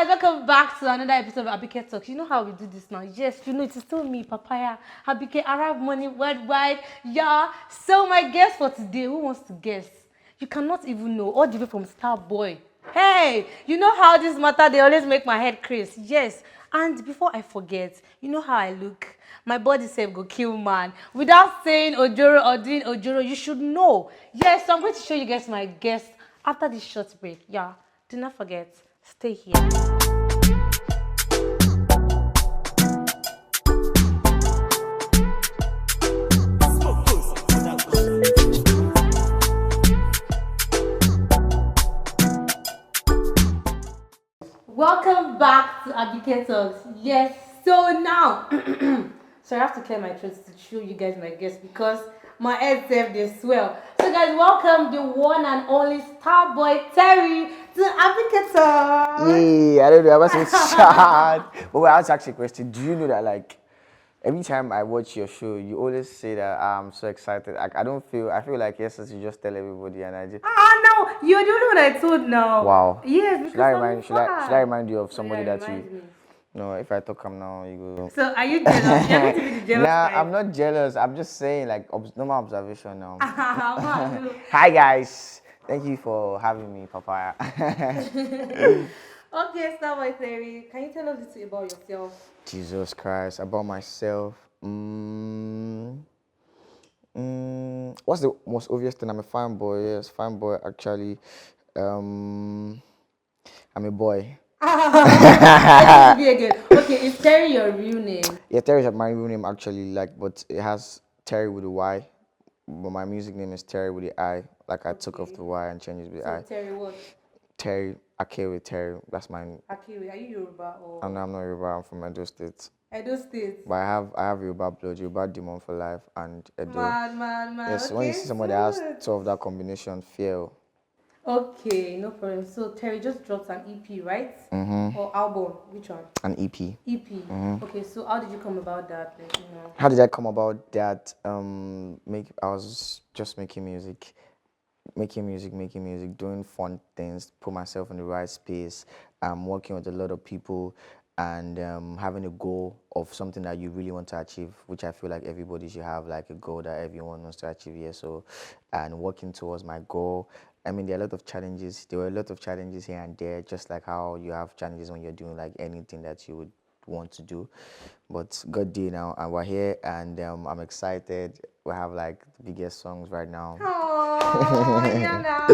guys, welcome back to another episode of Abike Talks. You know how we do this now? Yes, you know it's still me, Papaya, Abike, Arab Money Worldwide. Yeah. So my guest for today, who wants to guess? You cannot even know. All the way from Starboy. Hey, you know how this matter? They always make my head crazy. Yes. And before I forget, you know how I look. My body self go kill man. Without saying Ojoro or doing Ojoro, you should know. Yes, so I'm going to show you guys my guest after this short break. Yeah. Do not forget, stay here. Welcome back to Abike Talks. Yes, so now, so I have to clear my throat to show you guys my guest because my head self they swell. So guys, welcome the one and only Starboy Terri to Abike Talks. Yeah, I don't know. I wasn't sad. But wait, I was actually a question. Do you know that like every time I watch your show, you always say that I'm so excited. Like I feel like yes, you just tell everybody and I just No, you're the only one I told now. wow. Yes, Should I because remind I'm should I remind you of somebody yeah, that remind you me. no, if I talk him now, you go. So are you jealous? You're going to be the jealous Nah, type. I'm not jealous. I'm just saying like normal observation now. Madu. Hi guys. Thank you for having me, Papaya. Okay, Starboy Terri, can you tell us a little about yourself? Jesus Christ, about myself. What's the most obvious thing? I'm a fine boy. Yes, fine boy. Actually, I'm a boy. Let me be again. Okay, is Terri your real name? Yeah, Terry is my real name actually. Like, but it has Terry with a Y. But my music name is Terry with the I. Like I took off the Y and changed it with the I. Terri what? Terry Akewe Terry. That's mine. Akiwe, are you Yoruba or? And I'm not Yoruba. I'm from Edo State. Edo State. But I have Yoruba blood, Yoruba demon for life, and Edo. Man. Yes, Okay, when you see somebody that has good. two of that combination, fear. Okay, no problem. So Terri just dropped an EP, right? Or album? Which one? An EP. EP. Okay, so how did you come about that? Like, How did I come about that? I was just making music, doing fun things, put myself in the right space, working with a lot of people, and having a goal of something that you really want to achieve, which I feel like everybody should have, like a goal that everyone wants to achieve. Yeah, so, and working towards my goal. I mean, there are a lot of challenges. There were a lot of challenges here and there, just like how you have challenges when you're doing like anything that you would want to do, but good day now, and we're here, and I'm excited. We have like the biggest songs right now. oh, yeah, now.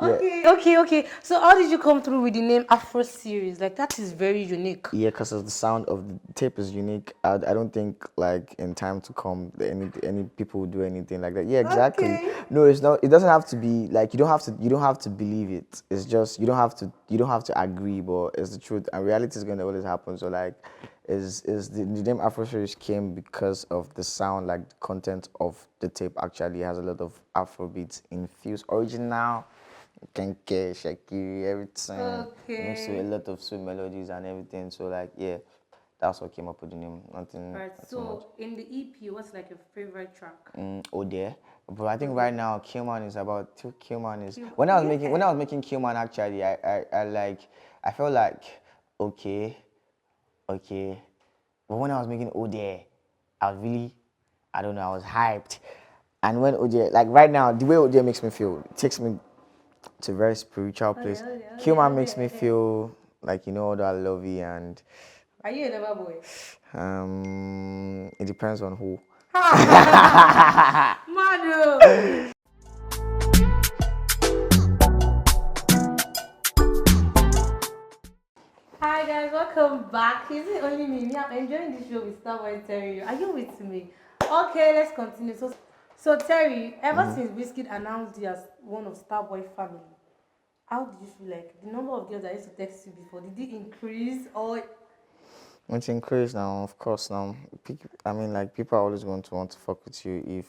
Okay. So how did you come through with the name Afro Series? Like that is very unique. Yeah, because of the sound of the tape is unique. I don't think like in time to come any people will do anything like that. Yeah, exactly. Okay. No, it's not. It doesn't have to be like you don't have to believe it. It's just you don't have to agree, but it's the truth. And reality is going to always happen. So like, is the name Afro Series came because of the sound, like the content of the tape actually has a lot of Afro beats infused, original. Kenke, Shakiri, everything. Okay. Mixed with a lot of sweet melodies and everything. So like yeah, that's what came up with the name. Nothing. Right. Not too So much. in the EP, what's like your favorite track? Oh there. But I think right now Killman is about Killman is when I was making Killman actually I felt like okay. But when I was making Ode, I was really I don't know, I was hyped. And when Ode like right now, the way Ode makes me feel, it takes me to a very spiritual place. Killman makes me feel like all that lovey and Are you a lover boy? it depends on who. Madu. Hi guys, welcome back. Is it only me? I'm enjoying this show with Starboy Terri. Are you with me? Okay, let's continue. So Terri, ever since Wizkid announced you as one of Starboy family, how did you feel like the number of girls that used to text you before? Did it increase or? It's increased now, of course. Now, I mean, like people are always going to want to fuck with you if,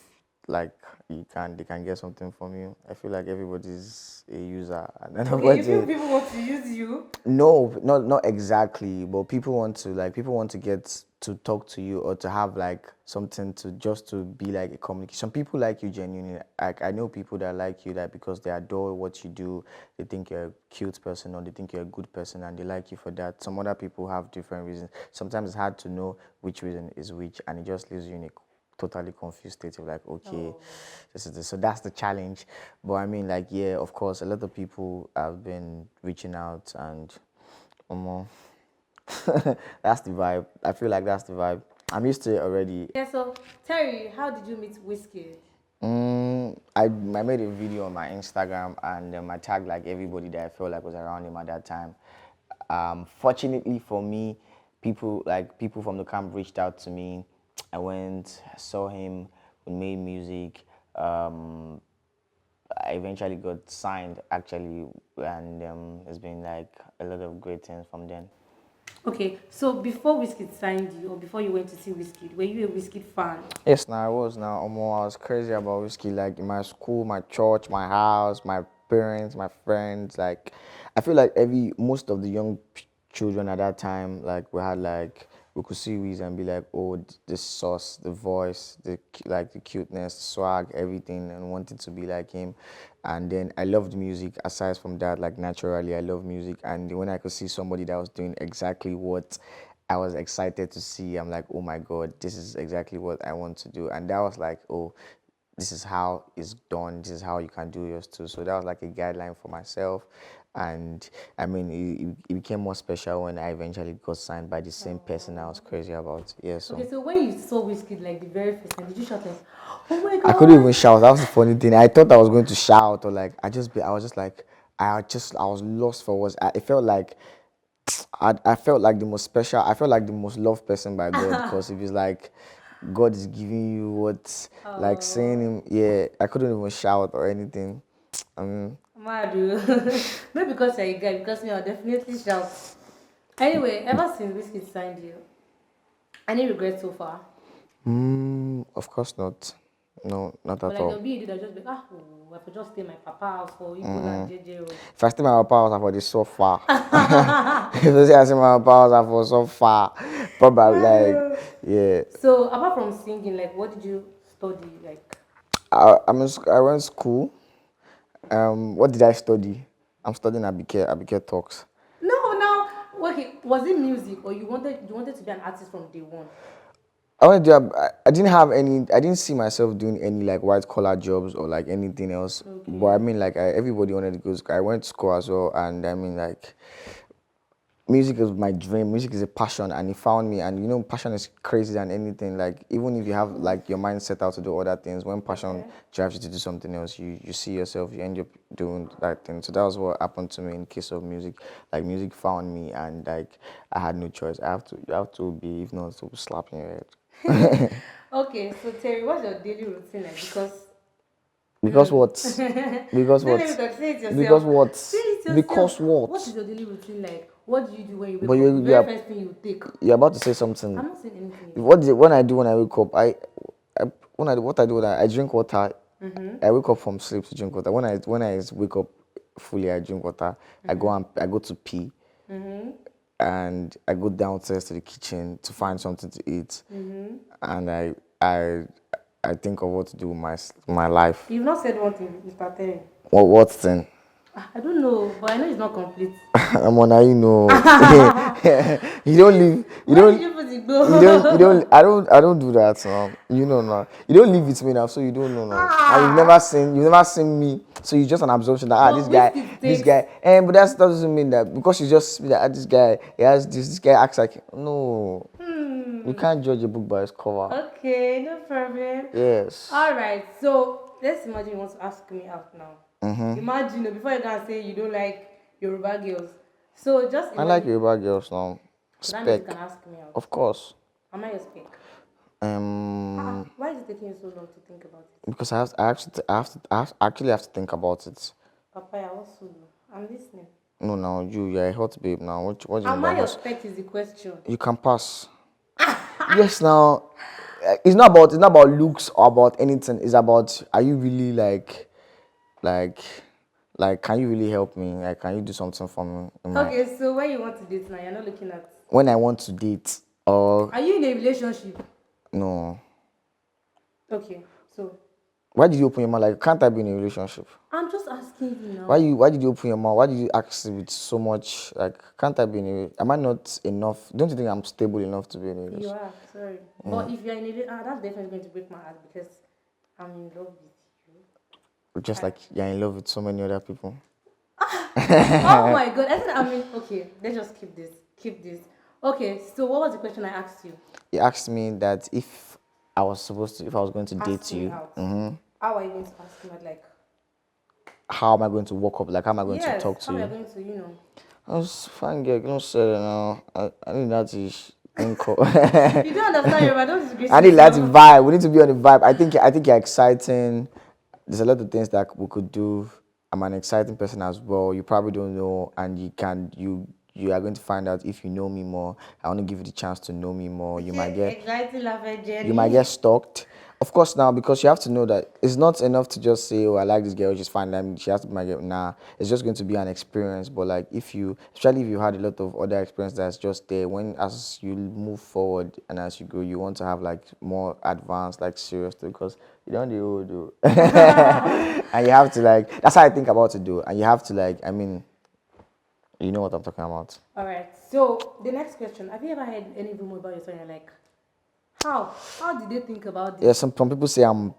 like they can get something from you. I feel like everybody's a user and then Okay, you feel people want to use you? no, not exactly, but people want to get to talk to you or to have like something to just to be like a communication. Some people like you genuinely. Like I know people that like you that because they adore what you do, they think you're a cute person or they think you're a good person and they like you for that. Some other people have different reasons. Sometimes it's hard to know which reason is which and it just leaves you in a totally confused state of like, okay, this is this. So that's the challenge. But I mean, like, yeah, of course, a lot of people have been reaching out and, um, that's the vibe. I feel like that's the vibe. I'm used to it already. Yeah, so Terry, how did you meet Whiskey? I made a video on my Instagram and I tagged like everybody that I felt like was around him at that time. Fortunately for me, people from the camp reached out to me. I went, saw him, we made music. I eventually got signed actually, and it's been like a lot of great things from then. Okay, so before Whiskey signed you, or before you went to see Whiskey, were you a Whiskey fan? Yes, now I was now. I was crazy about whiskey. Like in my school, my church, my house, my parents, my friends. Like, I feel like most of the young children at that time, like we had like we could see Wiz and be like, oh, the sauce, the voice, like the cuteness, swag, everything, and wanted to be like him. And then I loved music. Aside from that, like naturally, I love music. And when I could see somebody that was doing exactly what I was excited to see. I'm like, oh my God, this is exactly what I want to do. And that was like, oh, this is how it's done. This is how you can do yours too. So that was like a guideline for myself. And I mean, it became more special when I eventually got signed by the same person I was crazy about. Yeah, so. Okay, so when you saw Whiskey like the very first time, did you shout like, "Oh my I couldn't even God"? shout. That was the funny thing. I thought I was going to shout or like, I was just like, I was lost for words. It felt like I felt like the most special. I felt like the most loved person by God because if it's like God is giving you what, like saying him, yeah, I couldn't even shout or anything. Madu. Not because you're a guy, because me, I'll definitely shout. Anyway, ever since Whiskey signed you, any regrets so far? Of course not. No, not But at like all. there'll be a day that just be oh, I could just stay in my papa house for Igbo and JJ. If I stay my papa house, I for the so far. If I say I stay my papa house, I for so far. Probably like, Madu. yeah. So apart from singing, like what did you study? Like I went to school. What did I study? I'm studying Abike Talks. no, now okay, was it music or you wanted to be an artist from day one? I wanted to do, I didn't have any, I didn't see myself doing any like white collar jobs or like anything else. But I Okay. mean, like everybody wanted to go to school. I went to school as well, and I mean, like music is my dream. Music is a passion, and he found me. And you know, passion is crazy than anything. Like even if you have like your mind set out to do other things, when passion Okay. drives you to do something else, you see yourself, you end up doing that thing. So that was what happened to me in case of music. Like music found me, and like I had no choice. You have to be, if not, to slap in your head. Okay, so Terry, what's your daily routine like? Because Because what? Because don't let what? me talk. Say it Because yourself. what? Say it yourself. Because what? What is your daily routine like? What do you do when you But wake up? The very are first thing you take. you're about to say something. I'm not saying anything yet. What is it, when I do when I wake up? I what I do when I drink water. I wake up from sleep to drink water. When I wake up fully, I drink water. I go to pee, and I go downstairs to the kitchen to find something to eat, and I I think of what to do with my life. You've not said one thing, Mr. Terry. What thing? I don't know, but I know it's not complete. I'm on how you know. You don't leave. Where did you put it You go? don't. I don't do that. You know now. You don't live with me now, so you don't know now. And you've never seen me, so you just an absorption that But whiskey this takes. guy. And but that doesn't mean that because you just see that this guy, he has this guy acts like no. We can't judge a book by its cover. Okay, no problem. Yes. All right, so let's imagine you want to ask me out now. Imagine before you can say you don't like Yoruba girls. So just I imagine. like Yoruba girls now. So that means you Spec, can ask me out. of course. Am I your spec? Why is it taking you so long to think about it? Because I actually have to think about it. Papaya, what's Sulu? I'm listening. No, now you're a hot babe now. What do you mean Am by I your hot? spec is the question. You can pass. Yes, now It's not about looks or about anything. It's about, are you really like can you really help me? Like, can you do something for me in my Okay, so when you want to date now, you're not looking at. when I want to date, or Are you in a relationship? no? Okay, so Why did you open your mouth? Like, can't I be in a relationship? I'm just asking you now. Why did you open your mouth? Why did you ask with so much, like, can't I be in a, am I not enough? Don't you think I'm stable enough to be in a You relationship? are, sorry. But if you're in a that's definitely going to break my heart because I'm in love with you. Just like you're in love with so many other people. Oh my god, I think I mean okay, let's just keep this. Keep this. Okay, so what was the question I asked you? You asked me that if if I was going to date Ask me you, out. How are you going to ask me out? Like, how am I going to walk up? Like, how am I going to yes, talk how to are you you? going to, I was fine, girl. Don't say that now. I need that is inco. You don't understand Yoruba, don't disgrace I need that yourself. vibe. We need to be on the vibe. I think you're exciting. There's a lot of things that we could do. I'm an exciting person as well. You probably don't know, and you are going to find out if you know me more. I want to give you the chance to know me more. Exciting laugh at You might Jenny. get stalked. Of course, now, because you have to know that it's not enough to just say, "Oh, I like this girl, she's fine." She has to be my girl. Nah, it's just going to be an experience. But like, especially if you had a lot of other experience that's just there, when as you move forward and as you go, you want to have like more advanced, like serious, because you don't do old, do. And you have to like. That's how I think about it, though. And you have to like. I mean, you know what I'm talking about. Alright, so the next question. Have you ever heard any rumor about your son? You're like, how? How did they think about Yeah, this? some people say I'm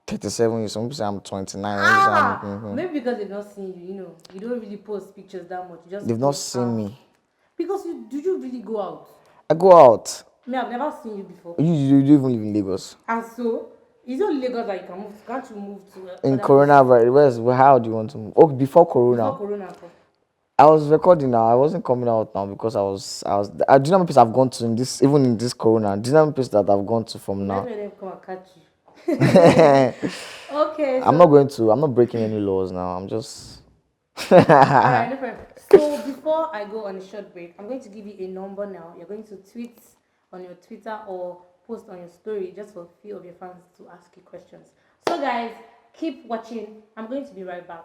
37 years. Some people say I'm 29. Some people say I'm. Maybe because they've not seen you, you don't really post pictures that much. You just They've not post seen me. because do you really go out? I go out. Me, I've never seen you before. You don't even live in Lagos. And so, it's only Lagos that you can move. Can't you move to In other places? coronavirus, how do you want to move? Oh, before Before Corona. Corona. I was recording now. I wasn't coming out now because I do you know how many places I've gone to in this, even in this Corona. Do you know how many places that I've gone to from Let's now? let them come and catch you. Okay, I'm so not going to. I'm not breaking any laws now. I'm just. alright, no problem. So before I go on a short break, I'm going to give you a number now. You're going to tweet on your Twitter or post on your story just for a few of your fans to ask you questions. So guys, keep watching. I'm going to be right back.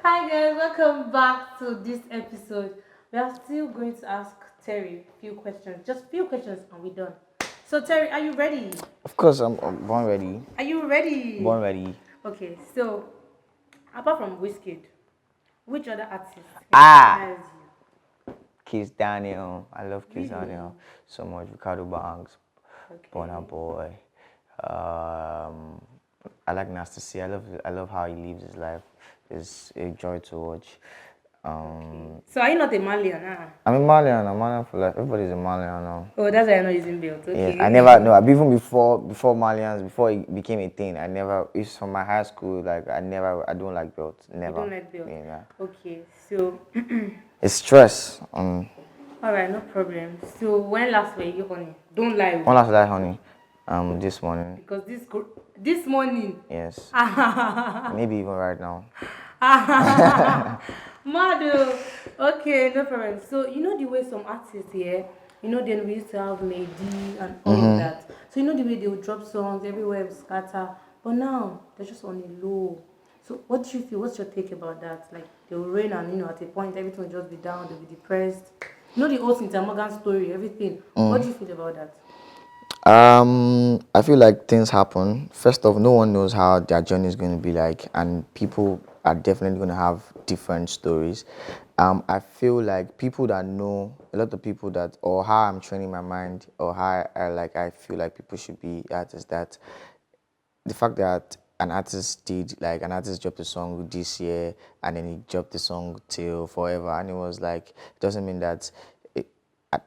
Hi guys, welcome back to this episode. We are still going to ask Terry a few questions, just few questions, and we're done. So Terry, are you ready? Of course, I'm born ready. Are you ready? Born ready. Okay, so apart from Wizkid, which other artist Ah, inspires you? Kiss Daniel. I love Kiss Daniel so much. Ricardo Banks, Okay. Burna Boy. I like Nasty C. I love how he lives his life. It's a joy to watch. So are you not a Malian? I'm a Malian. I'm Malian for life. Everybody's a Malian now. Oh, that's why you're not using belt. Okay. Yes, I never no. Even before Malians, before it became a thing, I never. It's from my high school. Like I don't like belts. You Never. don't like belt. Yeah. Okay, so It's stress. all right, no problem. So when last were you on it? Don't lie. One last lie, honey. This morning. Because this morning. Yes. Maybe even right now. Madu. Okay, no problem. So you know the way some artists here, then we used to have Mehdi and all of that. So you know the way they would drop songs everywhere, scatter. But now they're just on a low. So what do you feel? What's your take about that? Like they will rain and at a point everything will just be down, they'll be depressed. You know the whole Cynthia Morgan story, everything. What do you feel about that? I feel like things happen. First off, no one knows how their journey is going to be like, and people are definitely going to have different stories. I feel like people that know, a lot of people that, or how I'm training my mind, or how I feel like people should be artists, that the fact that an artist dropped a song this year and then he dropped the song till forever, and it was like, it doesn't mean that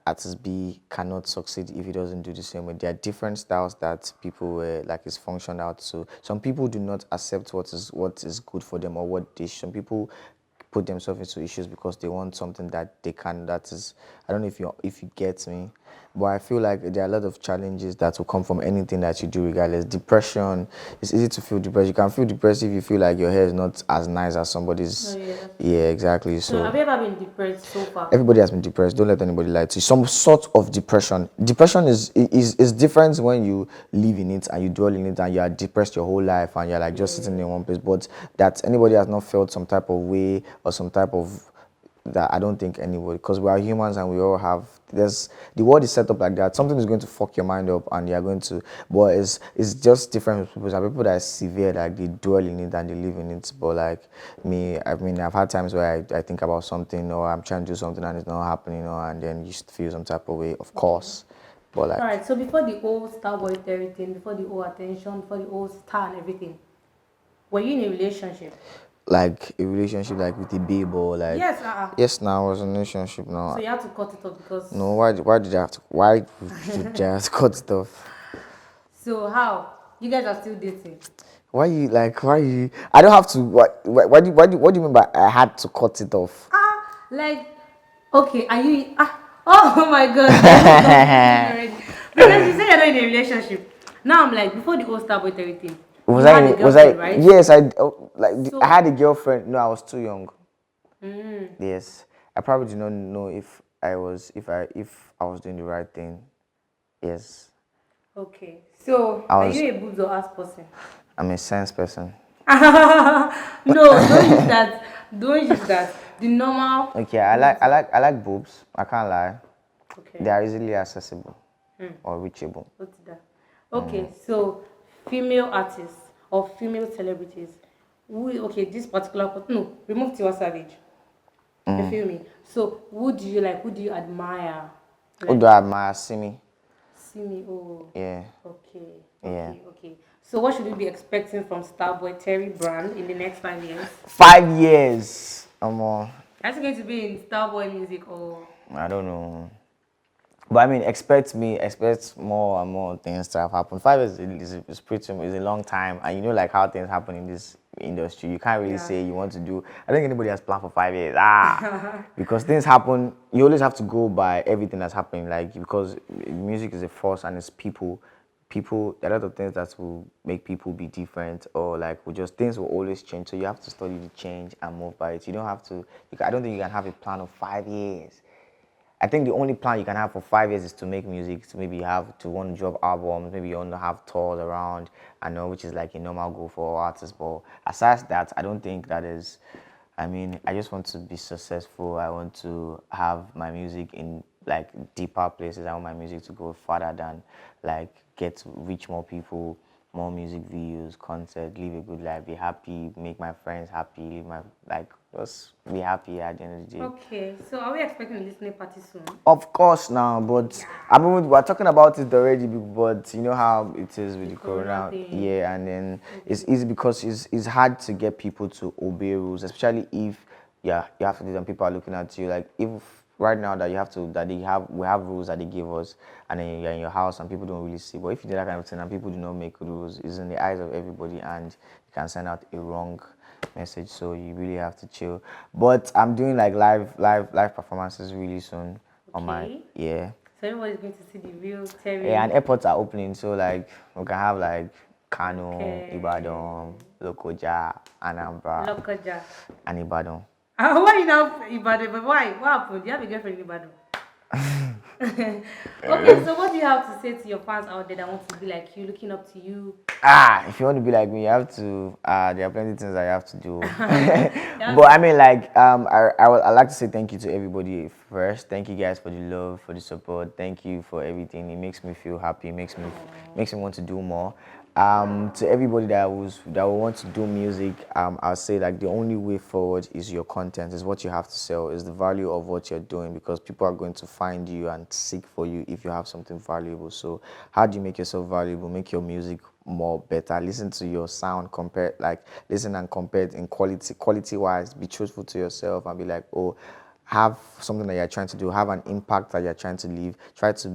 artist B cannot succeed if he doesn't do the same way. There are different styles that people is functioned out. So some people do not accept what is good for them, or some people put themselves into issues because they want something that they can. That is, I don't know if you get me. But I feel like there are a lot of challenges that will come from anything that you do, regardless. Depression, it's easy to feel depressed. You can feel depressed if you feel like your hair is not as nice as Oh somebody's. yeah, that's true. Yeah, exactly. So have So you ever been depressed so far? everybody has been depressed. Don't let anybody lie to you. Some sort of depression. Depression is different when you live in it and you dwell in it and you are depressed your whole life and you're like just sitting in one place. But that anybody has not felt some type of way or some type of that, I don't think anybody, because we are humans and we all have, there's, the world is set up like that. Something is going to fuck your mind up and you're going to, but it's just different with people. Some people that are severe, like they dwell in it and they live in it. But like me, I mean, I've had times where I think about something or I'm trying to do something and it's not happening, and then you just feel some type of way, of course. But All like, right. So before the whole Starboy Terri thing, before the whole attention, before the whole star and everything, were you in a relationship? like a relationship like with a babe or like, Yes. yes, now I was in a relationship So now. you had to cut it off because. No, why did I have to, why did I have to cut it off? So how? You guys are still dating? Why you like? Why you? I don't have to. What do you mean by I had to cut it off? Like, okay, are you? Oh my God, you're even confusing me already. Because you say you're not in a relationship. Now I'm like, before the whole Starboy Terri thing, you had a Was girlfriend, I? right? Yes, I like. I So, had a girlfriend. No, I was too young. Yes, I probably did not know if I was doing the right thing. Yes, okay. So, I are was. you a boobs or ass person? I'm a sense person. No, don't use that. Don't use that. The normal Okay, boobs. I like boobs. I can't lie. They Okay. are easily accessible or reachable. What's that? Okay, so female artists or female celebrities. Okay, this particular no, remove Tiwa Savage. You feel me? So who do you like? Who do you admire? Who do Like, I admire? See me. see me. Oh, Yeah, okay, yeah. okay. So what should we be expecting from Starboy Terry brand in the next 5 years? 5 years. That's going to be in Starboy music or I don't know. But I mean, expect more and more things to have happened. 5 years is pretty, is a long time, and you know, like how things happen in this industry. You can't really yeah. say you want to do. I don't think anybody has planned for 5 years. Because things happen. You always have to go by everything that's happening. Like because music is a force and it's people. People, a lot of things that will make people be different or like will just things will always change. So you have to study the change and move by it. You don't have to. I don't think you can have a plan of 5 years. I think the only plan you can have for 5 years is to make music. To maybe have to want to drop albums. Maybe you want to have tours around. I know, which is like a normal goal for all artists. But aside that, I don't think that is. I mean, I just want to be successful. I want to have my music in like deeper places. I want my music to go farther than like get to reach more people, more music videos, concert, live a good life, be happy, make my friends happy, live my like just be happy at the end of the day. okay. So are we expecting a listening party soon? Of course now, but I mean we're talking about it already, but you know how it is with The the corona corona, thing. yeah, and then it's easy because it's hard to get people to obey rules, especially if you have to do them. People are looking at you like if right now that you have to that they have we have rules that they give us, and then you're in your house and people don't really see. But if you do that kind of thing and people do not make rules, it's in the eyes of everybody, and you can send out a wrong message. So you really have to chill. But I'm doing like live performances really soon on my Okay. yeah. So everybody's going to see the real Terry. Yeah, and airports are opening, so like we can have like Kano, Okay. Ibadan, Lokoja, Anambra, Lokaja. and Ibadan. Why you now Ibadan? But why? What happened? You have a girlfriend in Ibadan? Okay, so what do you have to say to your fans out there that want to be like you, looking up to you? If you want to be like me, you have to. There are plenty of things that you have to do. That's But I mean, like, I like to say thank you to everybody first. Thank you guys for the love, for the support. Thank you for everything. It makes me feel happy. Makes me want to do more. To everybody that will want to do music, I'll say like the only way forward is your content, is what you have to sell, is the value of what you're doing, because people are going to find you and seek for you if you have something valuable. So how do you make yourself valuable? Make your music more better. Listen to your sound, listen and compare it in quality wise. Be truthful to yourself and be like, oh, have something that you're trying to do, have an impact that you're trying to leave. Try to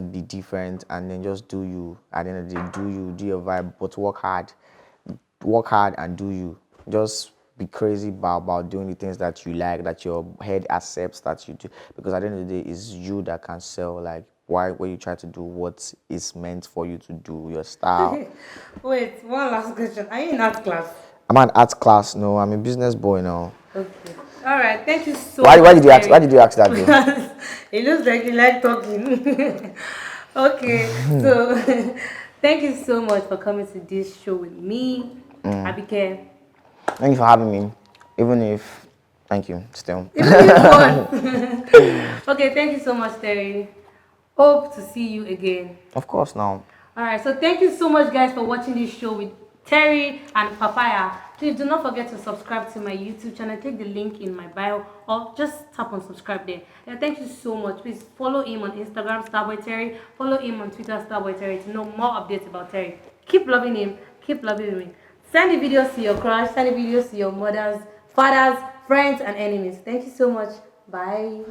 be different, and then just do you. At the end of the day, do you, do your vibe, but work hard and do you. Just be crazy about doing the things that you like, that your head accepts that you do. Because at the end of the day, it's you that can sell. Like, why when you try to do what is meant for you to do, your style. Wait, one last question. Are you in art class? I'm an art class, no. I'm a business boy now. Okay. All right. Thank you so Why? much. Why did you ask? Why Terry. did you ask that though? Because it looks like you like talking. Okay. So thank you so much for coming to this show with me, Abike. Thank you for having me. Even if, thank you. Still. Even if what? Okay. Thank you so much, Terry. Hope to see you again. Of course, now. Alright, so thank you so much guys for watching this show with Terry and Papaya. Please do not forget to subscribe to my YouTube channel. Click the link in my bio or just tap on subscribe there. And thank you so much. Please follow him on Instagram, Starboy Terri. Follow him on Twitter, Starboy Terri, to know more updates about Terry. Keep loving him. Keep loving me. Send the videos to your crush. Send the videos to your mothers, fathers, friends, and enemies. Thank you so much. Bye.